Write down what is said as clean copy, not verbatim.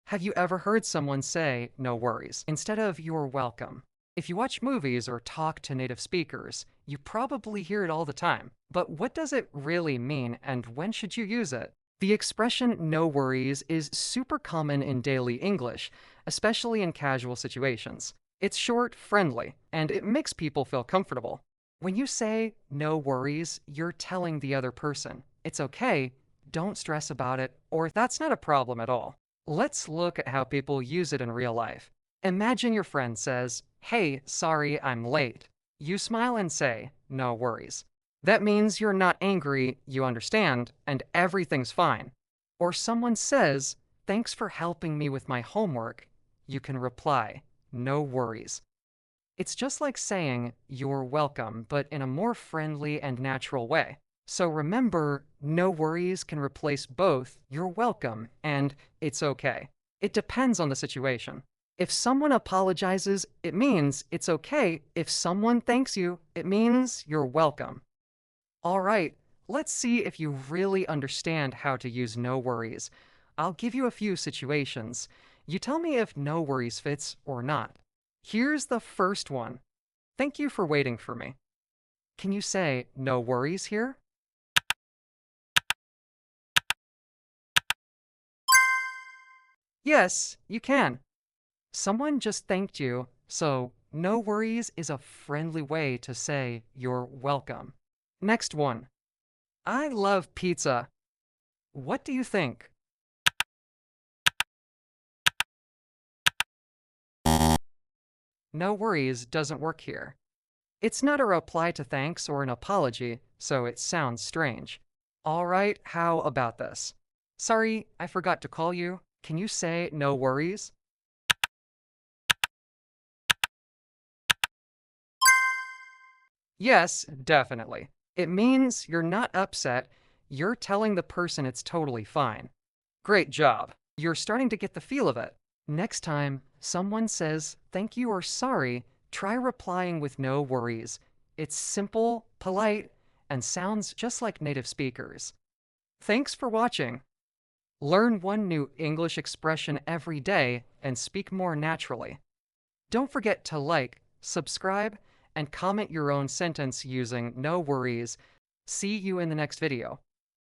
Have you ever heard someone say, no worries, instead of you're welcome? If you watch movies or talk to native speakers, you probably hear it all the time. But what does it really mean and when should you use it? The expression no worries is super common in daily English, especially in casual situations. It's short, friendly, and it makes people feel comfortable. When you say no worries, you're telling the other person, it's okay, don't stress about it, or that's not a problem at all. Let's look at how people use it in real life. Imagine your friend says, hey, sorry, I'm late. You smile and say, no worries. That means you're not angry, you understand, and everything's fine. Or someone says, thanks for helping me with my homework. You can reply, no worries. It's just like saying, you're welcome, but in a more friendly and natural way. So remember, no worries can replace both you're welcome and it's okay. It depends on the situation. If someone apologizes, it means it's okay. If someone thanks you, it means you're welcome. All right, let's see if you really understand how to use no worries. I'll give you a few situations. You tell me if no worries fits or not. Here's the first one. Thank you for waiting for me. Can you say no worries here? Yes, you can. Someone just thanked you, so no worries is a friendly way to say you're welcome. Next one. I love pizza. What do you think? No worries doesn't work here. It's not a reply to thanks or an apology, so it sounds strange. All right, how about this? Sorry, I forgot to call you. Can you say no worries? Yes, definitely. It means you're not upset. You're telling the person it's totally fine. Great job. You're starting to get the feel of it. Next time someone says thank you or sorry, try replying with no worries. It's simple, polite, and sounds just like native speakers. Thanks for watching. Learn one new English expression every day and speak more naturally. Don't forget to like, subscribe, and comment your own sentence using no worries. See you in the next video.